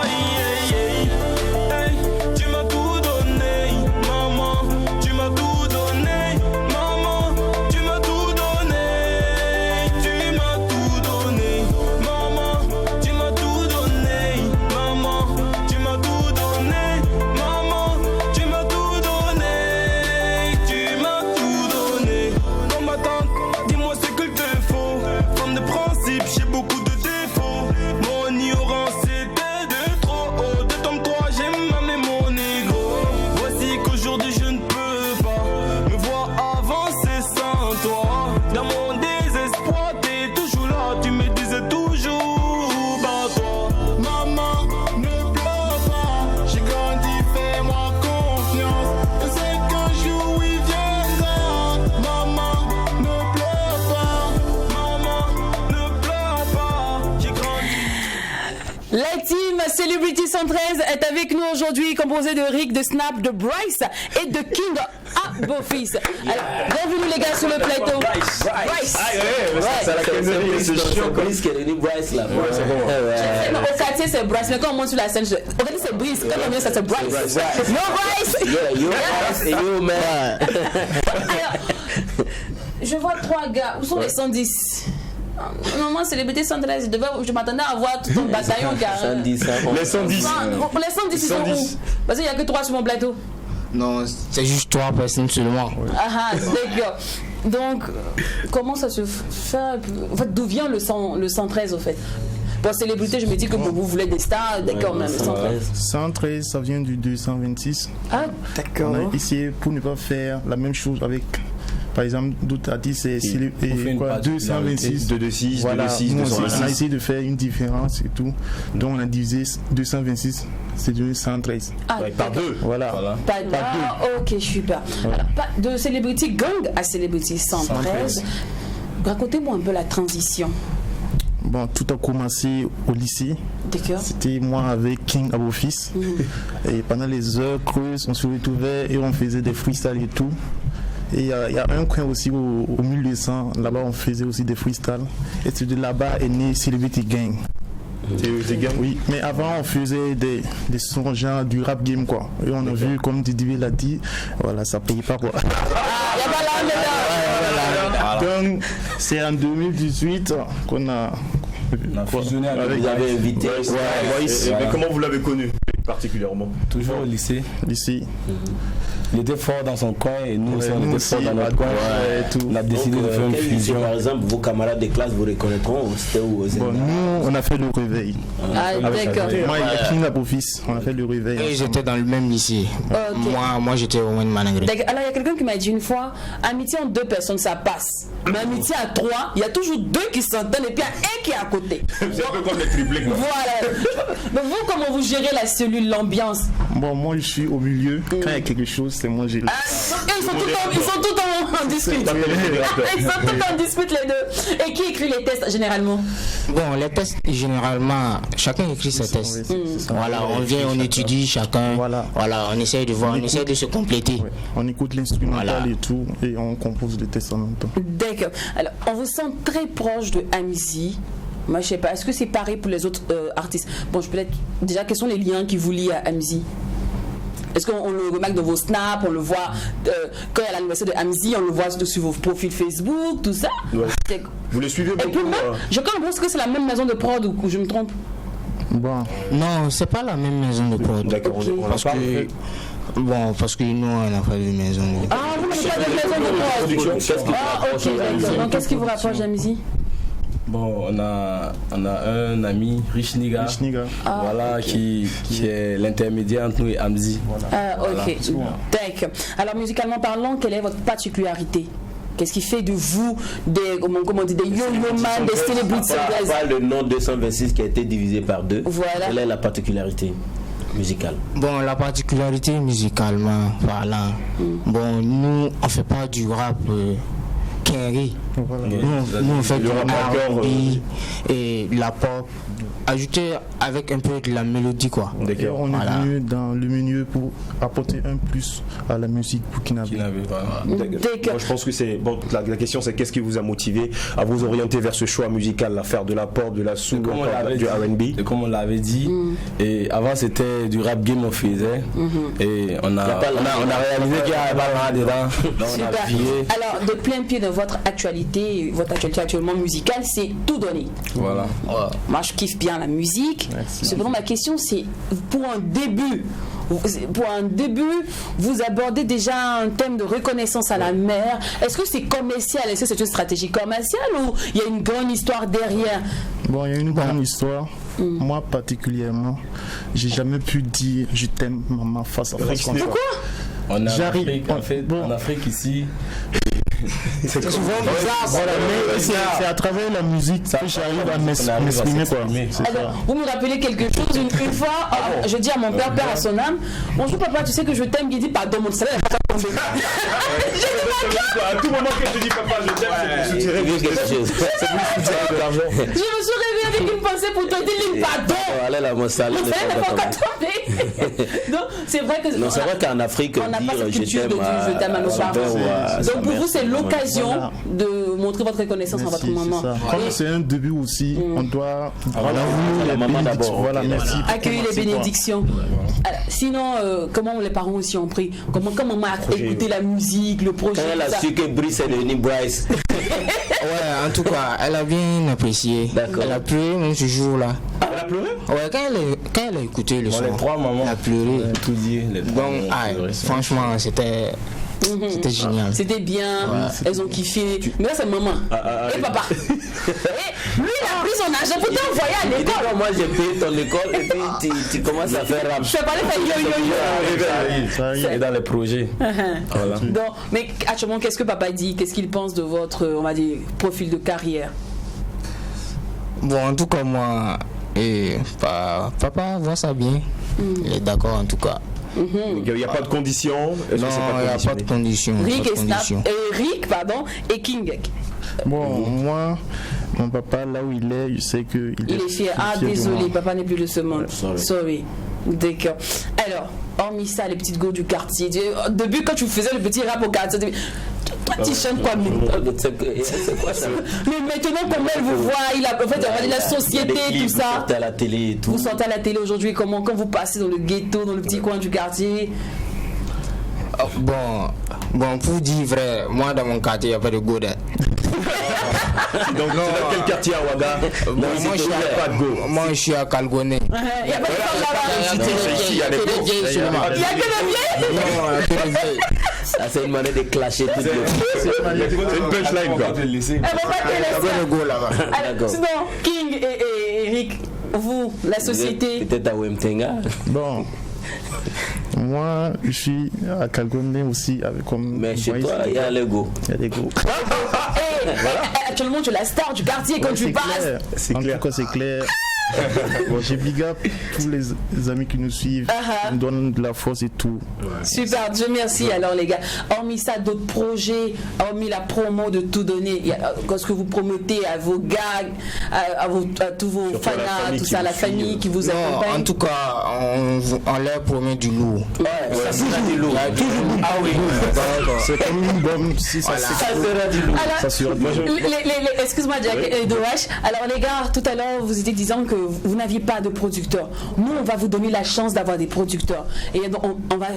Yeah, yeah. Hey, tu m'as tout donné, maman. Tu m'as tout donné, maman. Tu m'as tout donné. Tu m'as tout donné, maman. Tu m'as tout donné, maman. Tu m'as tout donné, maman. Tu m'as tout donné. Tu m'as tout donné. Oh ma tante, dis-moi ce qu'il te faut. Femme de principe, j'ai beaucoup de défauts. Mon ignorance était de trop haut. De tome 3, j'aime m'amener mon ego. Voici qu'aujourd'hui je ne peux pas me voir avancer sans toi. Dans mon désespoir, t'es toujours là. Tu me disais toujours, bah toi. Maman, ne pleure pas. J'ai grandi, fais-moi confiance. Je sais qu'un jour il viendra. Maman, ne pleure pas. Maman, ne pleure pas. J'ai grandi. La team Celebrity 113 est avec nous aujourd'hui, composée de Rick, de Snap, de Bryce et de King Obeface. Alors, bienvenue les gars sur le plateau. Bryce. C'est la caiserie, c'est chiant quoi. Brice qui est devenu Bryce là. Non, au quartier c'est Bryce, mais quand on monte sur la scène, au quartier c'est Brice, quand on vient ça c'est Bryce. Yo Bryce. Yo Bryce et yo man. Alors, je vois 3 gars, où sont les 110? Normalement, Célébrité 113, je m'attendais à voir tout ton bataillon car. 110, Les 110. Les 110 ils sont où? Parce qu'il n'y a que 3 sur mon plateau. Non, c'est juste 3 personnes seulement. Ah, d'accord. Donc, comment ça se fait? En fait, d'où vient le 113 au fait? Pour célébrité, je me dis que vous voulez des stars, d'accord, on a le 113. 113, ça vient du 226. Ah, d'accord. On a essayé pour ne pas faire la même chose avec, par exemple, d'autres artistes, c'est 226. 226, voilà. 226, Nous, 226. on a essayé de faire une différence et tout. Donc on a divisé 226, c'est devenu 113. Ah, par 2. Voilà. Pas de... Ah, ok, super. Alors, pas de Celebrity Gang à Celebrity 113. Racontez-moi un peu la transition. Bon, tout a commencé au lycée. D'accord. C'était moi avec King Abofis. Et pendant les heures creuses, on se retrouvait et on faisait des freestyles et tout. Et il y a un coin aussi au 1200, là-bas on faisait aussi des freestyles. Et c'est de là-bas est né Celebrity Gang. Oui, mais avant on faisait des sons genre du rap game quoi. Et on a vu, comme Didier l'a dit, voilà, ça paye pas quoi. Donc c'est en 2018 qu'on a fusionné avec. Vous avez invité. Mais comment vous l'avez connu particulièrement? Toujours au lycée. Lycée. Il était fort dans son coin et nous aussi on était fort dans notre coin. On a décidé de faire une fusion. Par exemple, vos camarades de classe vous reconnaîtront. C'était où? Bon, nous on a fait le réveil. Ah, d'accord. Moi et King Abofis, on a fait le réveil. Et j'étais dans le même lycée. Okay. Moi j'étais au Wayne Managré. Alors il y a quelqu'un qui m'a dit une fois, amitié en 2 personnes ça passe. Mais amitié à 3, il y a toujours 2 qui s'entendent et puis il y a un qui est à côté. C'est un peu comme les triplés. Voilà. Mais vous, comment vous gérez la cellule, l'ambiance? Bon, moi je suis au milieu. Quand il y a quelque chose, c'est moi j'ai. Ils sont tout en dispute. Ils sont tout en dispute les deux. Et qui écrit les tests généralement? Bon, les tests généralement, chacun écrit ses tests. Voilà, on vient, on étudie chacun. Voilà, on essaye de voir, on essaye de se compléter. Ouais. On écoute l'instrumental et tout, et on compose des tests en même temps. D'accord. Alors, on vous sent très proche de Hamzy. Moi, je sais pas. Est-ce que c'est pareil pour les autres artistes? Bon, je peux être déjà. Quels sont les liens qui vous lient à Hamzy? Est-ce qu'on le remarque dans vos snaps, on le voit quand il y a l'anniversaire de Hamzy, on le voit sur vos profils Facebook, tout ça? Ouais. Vous les suivez beaucoup? Et puis même, je pense que c'est la même maison de prod ou je me trompe? Bon. Non, c'est pas la même maison de prod. D'accord, okay. Parce que nous on n'a pas de maison de prod. Ah, vous n'avez pas de maison de prod? Ah, ok, d'accord. Donc qu'est-ce qui vous rapproche d'Hamzy? Bon, on a un ami, Rich Niga, voilà, qui est l'intermédiaire entre nous et Hamzy. Ah, ok. D'accord. Alors, musicalement parlant, quelle est votre particularité? Qu'est-ce qui fait de vous des yo-yo-man, des célébrités? Pas le nom 226 qui a été divisé par 2. Voilà. Quelle est la particularité musicale? Bon, la particularité musicalement parlant, bon, nous on fait pas du rap carré. Nous on fait du R&B et de la pop, ajouté avec un peu de la mélodie quoi. D'accord. On est venu dans le milieu pour apporter un plus à la musique burkinabé. Moi je pense que c'est bon, la question c'est qu'est-ce qui vous a motivé à vous orienter vers ce choix musical, à faire de la pop, de la soul, du R&B? Et comme on l'avait dit, et avant c'était du rap game on faisait, et on a réalisé qu'il n'y avait pas le dedans. Super. Alors de plein pied dans votre actualité actuellement musicale, c'est tout donné. Voilà. Moi je kiffe bien la musique. Cependant ma question c'est pour un début, vous abordez déjà un thème de reconnaissance à la mère. Est-ce que c'est commercial? Est-ce que c'est une stratégie commerciale ou il y a une grande histoire derrière? Bon, il y a une grande histoire. Moi particulièrement, j'ai jamais pu dire je t'aime maman face à face. Pourquoi? En Afrique ici. C'est souvent bizarre. Voilà, mais c'est à travers la musique que j'arrive à m'exprimer quoi. Alors, vous me rappelez quelque chose une fois, je dis à mon père à son âme, bonjour papa, tu sais que je t'aime, il dit pardon, mon salaire n'a pas tombé. À tout moment que je dis papa, je t'aime, c'est pour soutirer quelque chose. C'est pour soutirer de l'argent. Je me suis réveillée avec une pensée pour te dire pardon. Allez, mon salaire n'a pas encore tombé. Donc, c'est vrai que. Non, c'est vrai qu'en Afrique, on n'a pas cette culture de je t'aime à nos parents. Donc, pour vous, c'est l'occasion de montrer votre reconnaissance à votre maman. Comme c'est un début aussi, on doit la maman d'abord. Voilà, merci. Accueillir les bénédictions. Alors, sinon, comment les parents aussi ont pris? Comment maman a écouté la musique, le projet? Quand elle a su que Brice est devenu Bryce. Ouais, en tout cas, elle a bien apprécié. D'accord. Elle a pleuré même ce jour-là. Elle a pleuré? Ouais, quand elle a écouté le son, Les 3 mamans. elle a pleuré. Tout dit. Donc, franchement, c'était génial. C'était bien, elles ont kiffé. Mais là, c'est maman et papa. Et lui, il a pris son argent pour t'envoyer à l'école. Moi, j'ai payé ton école et puis tu commences à faire rap. Je vais pas aller faire yo-yo-yo. Ça arrive. Et dans les projets. Voilà. Donc, mais actuellement, qu'est-ce que papa dit? Qu'est-ce qu'il pense de votre, on va dire, profil de carrière? Bon, en tout cas, moi, papa voit ça bien. Il est d'accord, en tout cas. Il n'y a pas de conditions. Non, il n'y a pas de conditions. Rick et King. Bon, moi, mon papa, là où il est, je sais qu'il est fier. Ah, désolé, papa n'est plus de ce monde. Sorry. D'accord. Alors, hormis ça, les petites go du quartier. Au début, quand tu faisais le petit rap au quartier, toi, tu chantes quoi? C'est quoi ça? Mais maintenant, comment elle vous voit? En fait, on va dire la société, tout ça. Vous sortez à la télé et tout. Vous sortez à la télé aujourd'hui, comment? Quand vous passez dans le ghetto, dans le petit coin du quartier? Bon, pour dire vrai, moi dans mon quartier, il n'y a pas de go. Donc, dans quel quartier à Ouaga? Moi, je suis à Kalgoné. Il n'y a pas de femme là-bas. Il y a des Il n'y a que des vieilles. Non, que des vieilles. Ça, c'est une manière de clasher tout le monde. C'est une punchline, quoi. Elle va pas te laisser. Alors, sinon, King et Eric, vous, la société. Peut-être à Wemtenga. Bon. Moi, je suis à Kalgoné aussi. Mais chez toi, il y a l'ego. Il y a des go. Actuellement, tu es la star du quartier quand tu passes. C'est clair. C'est clair. Bon, j'ai big up tous les amis qui nous suivent, qui nous donnent de la force et tout. Super, Dieu merci. Alors les gars, hormis ça, d'autres projets, hormis la promo de tout donner, ce que vous promotez à vos gars, à tous vos fans, tout ça, la famille qui vous accompagne. En tout cas, on leur promet du lourd. Ça sera du lourd. Ah oui. C'est comme une bombe. Si ça sera du lourd. Excuse-moi, Jack et Doash. Alors les gars, tout à l'heure, vous étiez disant que vous n'aviez pas de producteur. Nous, on va vous donner la chance d'avoir des producteurs. Et donc, on va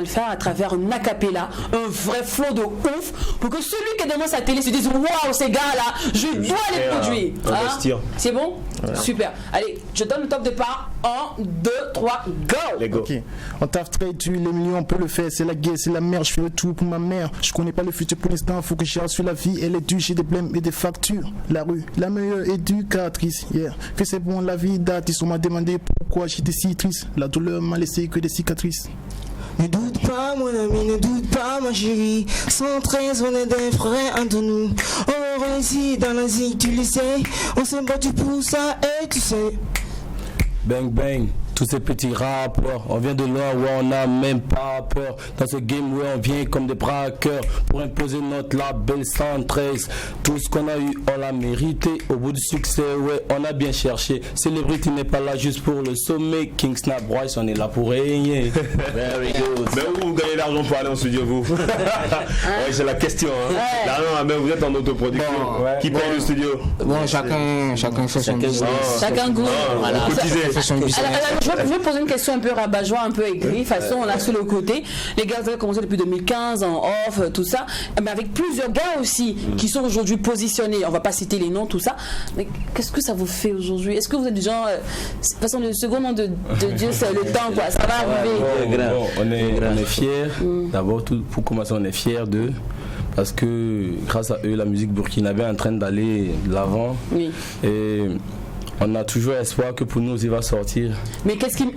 le faire à travers un acapella, un vrai flow de ouf, pour que celui qui est devant sa télé se dise waouh, ces gars-là, je dois les produire. C'est bon? Super. Allez, je donne le top départ. 1, 2, 3, go! Ok. On taffe très dur, les millions, on peut le faire. C'est la guerre, c'est la merde, je fais le tout pour ma mère. Je connais pas le futur pour l'instant, faut que je sur la vie. Elle est due, j'ai des blèmes et des factures. La rue, la meilleure éducatrice. Yeah. Que c'est bon, la vie date. Ils m'a demandé pourquoi j'étais si triste. La douleur m'a laissé que des cicatrices. Ne doute pas mon ami, ne doute pas ma chérie. 113, on est des frères entre nous. On réussit dans la vie, tu le sais. On s'est battu pour ça et tu sais. Bang bang, tous ces petits rappeurs, on vient de loin où on n'a même pas peur. Dans ce game où on vient comme des braqueurs pour imposer notre label 113. Tout ce qu'on a eu, on l'a mérité. Au bout du succès, ouais, on a bien cherché. Célébrité n'est pas là juste pour le sommet. King Snap Bryce, on est là pour régner. Very good. Mais où vous gagnez l'argent pour aller en studio, vous? Ouais, c'est la question. Hein. L'argent, mais vous êtes en autoproduction. Qui paye le studio? Bon, chacun fait son business. Chacun goûte. Voilà. Je vais poser une question un peu rabat-joie, un peu aigrie. De toute façon, on a sur le côté. Les gars, vous avez commencé depuis 2015 en off, tout ça. Mais avec plusieurs gars aussi qui sont aujourd'hui positionnés. On va pas citer les noms, tout ça. Mais qu'est-ce que ça vous fait aujourd'hui? Est-ce que vous êtes du genre. De toute façon, le second nom de Dieu, c'est le temps, quoi. Ça va arriver. On est fiers. D'abord, pour commencer, on est fiers d'eux. Parce que grâce à eux, la musique burkinabé est en train d'aller de l'avant. Oui. Et on a toujours espoir que pour nous, il va sortir. Mais qu'est-ce qui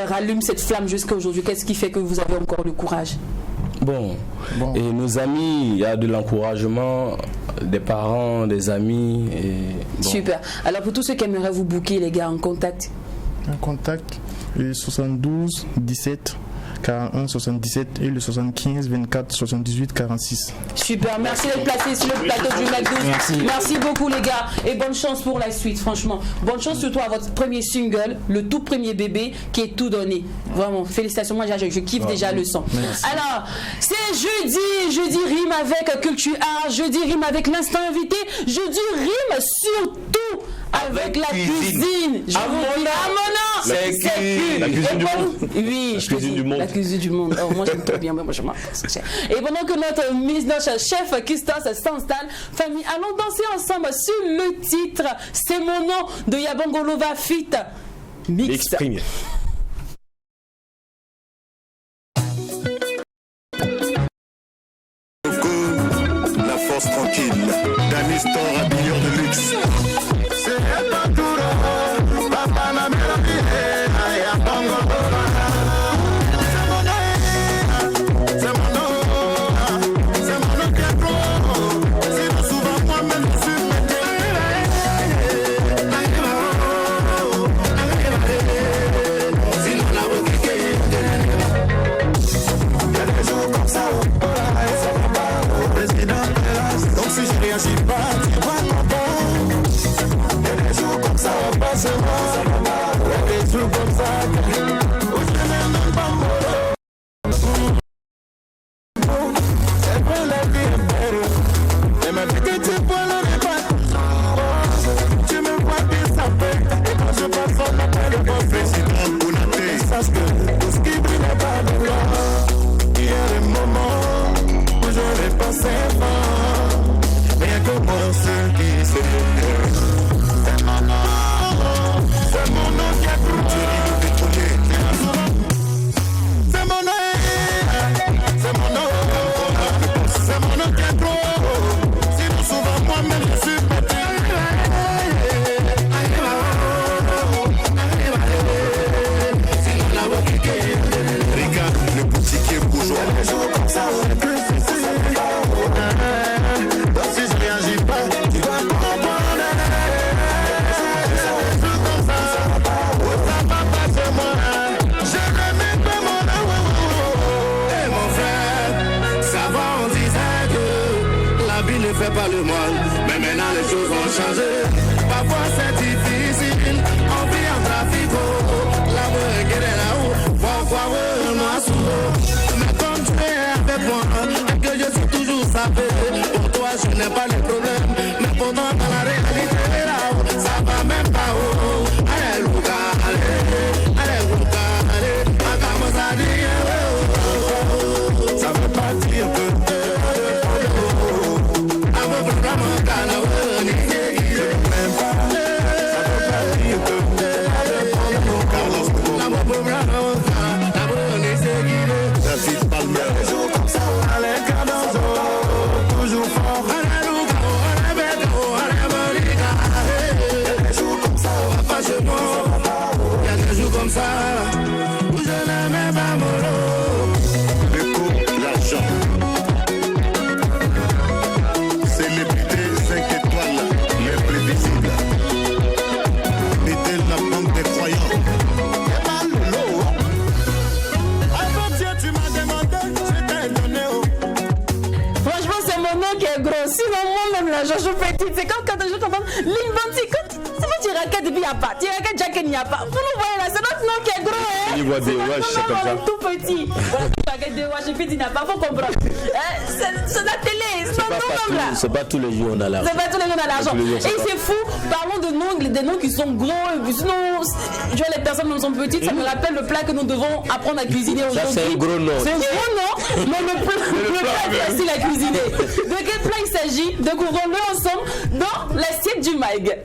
rallume cette flamme jusqu'à aujourd'hui? Qu'est-ce qui fait que vous avez encore le courage? Bon. Et nos amis, il y a de l'encouragement, des parents, des amis. Et bon. Super. Alors pour tous ceux qui aimeraient vous booker, les gars, en contact? Un contact, 72 17 41 77 et le 75 24 78 46. Super, merci d'être placé sur le plateau du MAC12. Merci beaucoup les gars et bonne chance pour la suite, franchement. Bonne chance surtout à votre premier single, le tout premier bébé qui est tout donné. Vraiment, félicitations, moi je kiffe déjà le son. Merci. Alors, c'est jeudi rime avec Culture Art, jeudi rime avec l'instant invité, jeudi rime surtout avec la cuisine. C'est la cuisine du monde. Oui, la cuisine du monde. La cuisine du monde. Oh, moi j'aime trop bien. Moi, je et pendant que notre chef Christos s'installe, famille, allons danser ensemble sur le titre C'est mon nom de Yabongolova Fit Mix. Exprimé. La force tranquille, Danny Store habilleur de luxe. C'est pas tout, papa n'a pas c'est comme quand je t'entends l'inventif. C'est pas tu raquettes et puis il n'y a pas. Tu raquettes Jack et il n'y a pas. Vous nous voyez là, c'est notre nom qui est gros. Hein? Il voit des wash, c'est comme ça. Tout petit. Voilà, tu raquettes des wash et puis il n'y a pas. Faut comprendre. C'est la télé. C'est pas tout là. C'est pas tous les jours on a l'argent. C'est pas tous les jours on a l'argent. Et c'est fou. Parlons de noms, des noms qui sont gros. Sinon, tu vois, les personnes qui sont petites, ça me rappelle le plat que nous devons apprendre à cuisiner aujourd'hui. Ça, c'est un gros nom. C'est un gros nom, mais le plat est facile à cuisiner. De quel plat il s'agit? Découvrons-le ensemble dans l'assiette du MAG.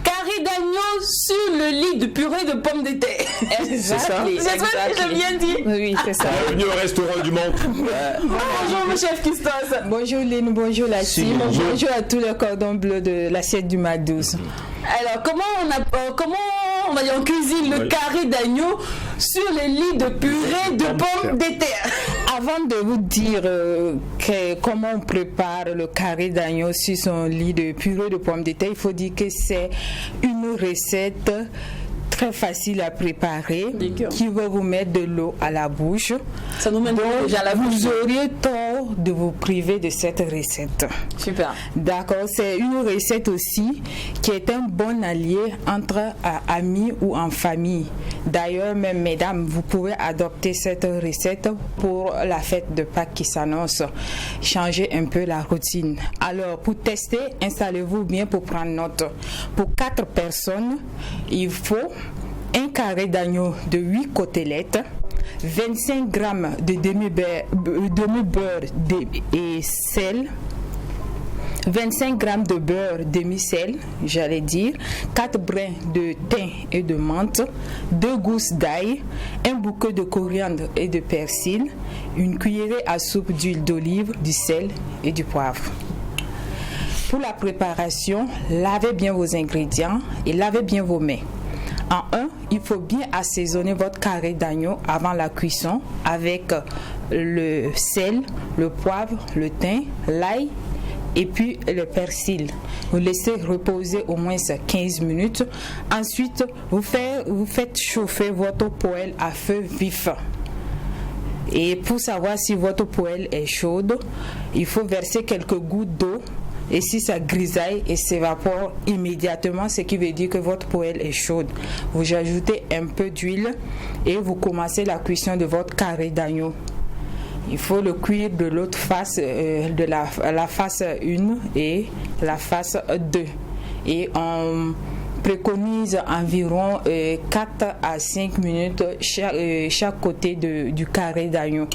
Carré d'agneau sur le lit de purée de pommes de terre. C'est ça. C'est ça que j'ai bien dit. Oui, c'est ça. Bienvenue au restaurant du Monde. Bonjour mon chef Christos. Bonjour Lynn, bonjour la team. Bonjour à tous les cordons bleus de l'assiette du MAC12. Alors, comment on va dire on cuisine le carré d'agneau sur les lits de purée de pommes de terre? avant de vous dire comment on prépare le carré d'agneau sur son lit de purée de pommes de terre, il faut dire que c'est une recette très facile à préparer qui va vous mettre de l'eau à la bouche. Ça nous mène déjà à la bouche. Vous auriez tort de vous priver de cette recette. Super. D'accord, c'est une recette aussi qui est un bon allié entre amis ou en famille. D'ailleurs, même mesdames, vous pouvez adopter cette recette pour la fête de Pâques qui s'annonce. Changer un peu la routine. Alors, pour tester, installez-vous bien pour prendre note. Pour 4 personnes, il faut un carré d'agneau de 8 côtelettes, 25 g de demi-beurre et sel, 25 g de beurre demi-sel, j'allais dire, 4 brins de thym et de menthe, 2 gousses d'ail, un bouquet de coriandre et de persil, une cuillerée à soupe d'huile d'olive, du sel et du poivre. Pour la préparation, lavez bien vos ingrédients et lavez bien vos mains. En 1, il faut bien assaisonner votre carré d'agneau avant la cuisson avec le sel, le poivre, le thym, l'ail et puis le persil. Vous laissez reposer au moins 15 minutes. Ensuite, vous faites chauffer votre poêle à feu vif. Et pour savoir si votre poêle est chaude, il faut verser quelques gouttes d'eau. Et si ça grisaille et s'évapore immédiatement, ce qui veut dire que votre poêle est chaude. Vous ajoutez un peu d'huile et vous commencez la cuisson de votre carré d'agneau. Il faut le cuire de l'autre face, de la face 1 et la face 2. Et on préconise environ 4 à 5 minutes chaque côté du carré d'agneau.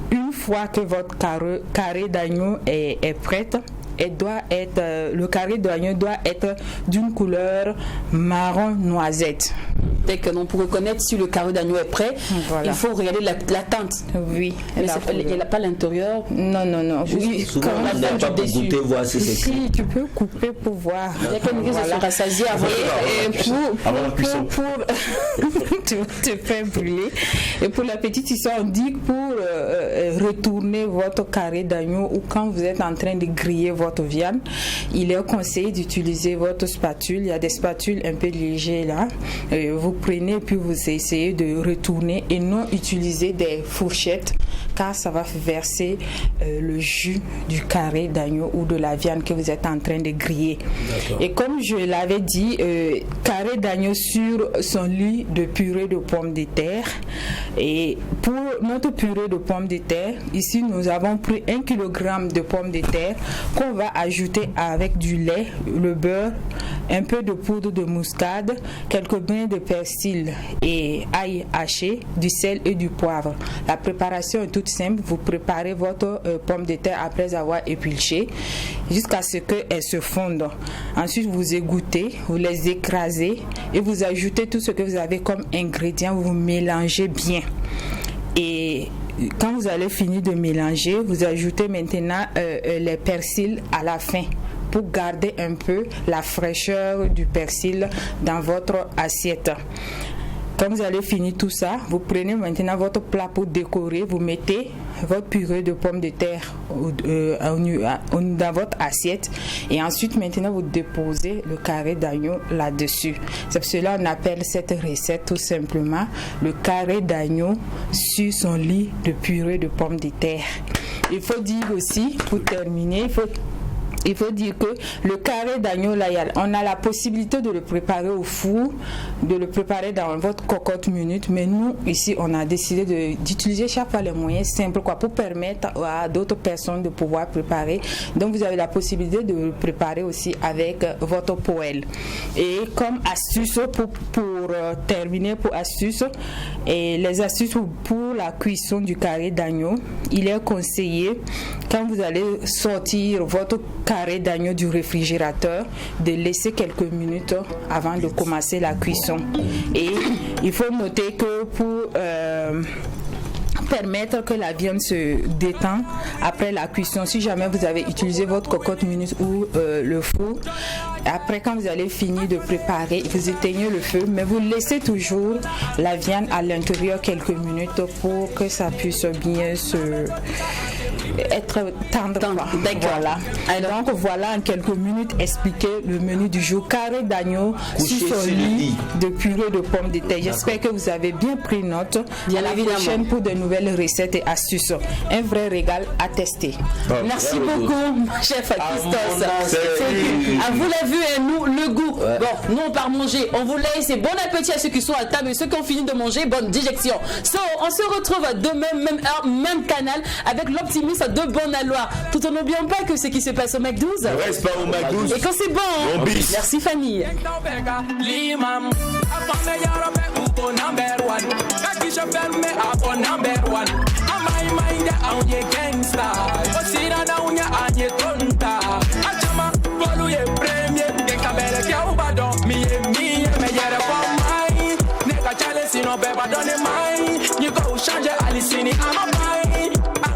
Une fois que votre carré d'agneau est prêt, le carré d'agneau doit être d'une couleur marron noisette. Dès que l'on peut reconnaître si le carré d'agneau est prêt, il faut regarder la teinte. Oui. Mais il n'a pas l'intérieur. Non. Oui, souvent, on n'a pas pour goûter, voir si c'est si tu peux couper pour voir. Il y a quelqu'un qui se rassasier avant la cuisson. Tu te fais brûler. Et pour la petite histoire, on dit que pour retourner votre carré d'agneau ou quand vous êtes en train de griller votre viande, il est conseillé d'utiliser votre spatule. Il y a des spatules un peu légères là. Vous prenez puis vous essayez de retourner et non utiliser des fourchettes car ça va verser le jus du carré d'agneau ou de la viande que vous êtes en train de griller. Et comme je l'avais dit, carré d'agneau sur son lit de purée de pommes de terre. Et pour notre purée de pommes de terre, ici nous avons pris 1 kg de pommes de terre qu'on va ajouter avec du lait, le beurre, un peu de poudre de muscade, quelques brins de persil et ail haché, du sel et du poivre. La préparation est toute simple. Vous préparez votre pomme de terre après avoir épluché jusqu'à ce qu'elles se fondent. Ensuite, vous égouttez, vous les écrasez et vous ajoutez tout ce que vous avez comme ingrédients. Vous mélangez bien. Et quand vous allez finir de mélanger, vous ajoutez maintenant les persils à la fin pour garder un peu la fraîcheur du persil dans votre assiette. Quand vous allez finir tout ça, vous prenez maintenant votre plat pour décorer, vous mettez votre purée de pommes de terre dans votre assiette et ensuite maintenant vous déposez le carré d'agneau là-dessus. C'est pour cela qu'on appelle cette recette tout simplement le carré d'agneau sur son lit de purée de pommes de terre. Il faut dire aussi, pour terminer, il faut dire que le carré d'agneau, là, on a la possibilité de le préparer au four, de le préparer dans votre cocotte minute, mais nous, ici, on a décidé d'utiliser chaque fois les moyens simples pour permettre à d'autres personnes de pouvoir préparer. Donc, vous avez la possibilité de le préparer aussi avec votre poêle. Et comme astuce, pour terminer, pour astuce, et les astuces pour la cuisson du carré d'agneau, il est conseillé, quand vous allez sortir votre carré d'agneau du réfrigérateur, de laisser quelques minutes avant de commencer la cuisson. Et il faut noter que pour permettre que la viande se détend après la cuisson, si jamais vous avez utilisé votre cocotte minute ou le four, Après, quand vous allez finir de préparer, vous éteignez le feu, mais vous laissez toujours la viande à l'intérieur quelques minutes pour que ça puisse bien être tendre. Voilà. Donc voilà en quelques minutes expliquer le menu du jour. Carré d'agneau sur son lit de purée de pommes de terre. J'espère que vous avez bien pris note. À la prochaine pour de nouvelles recettes et astuces. Un vrai régal à tester. Merci beaucoup, chef Christos. À vous la vue et nous le goût. Bon, nous on part manger. On vous laisse et bon appétit à ceux qui sont à table et ceux qui ont fini de manger. Bonne digestion. On se retrouve demain, même heure, même canal avec l'optimiste de Bonaloir. Tout en n'oubliant pas que ce qui se passe au Mac 12 reste pas au Mac 12. Et quand c'est bon, merci famille.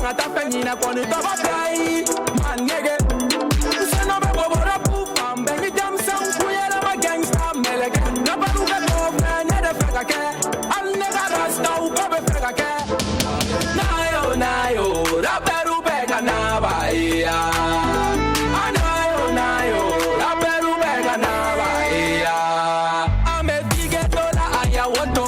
Ata penina kwani taba play man nigga se no be bobora pufam bengi jam sang kuyela ma gangsta melege na baruga go na de feka ke al nega rasta u ko be feka ke nayo ra peru pega na bahia nayo ra peru pega na bahia ame dige dola aya woto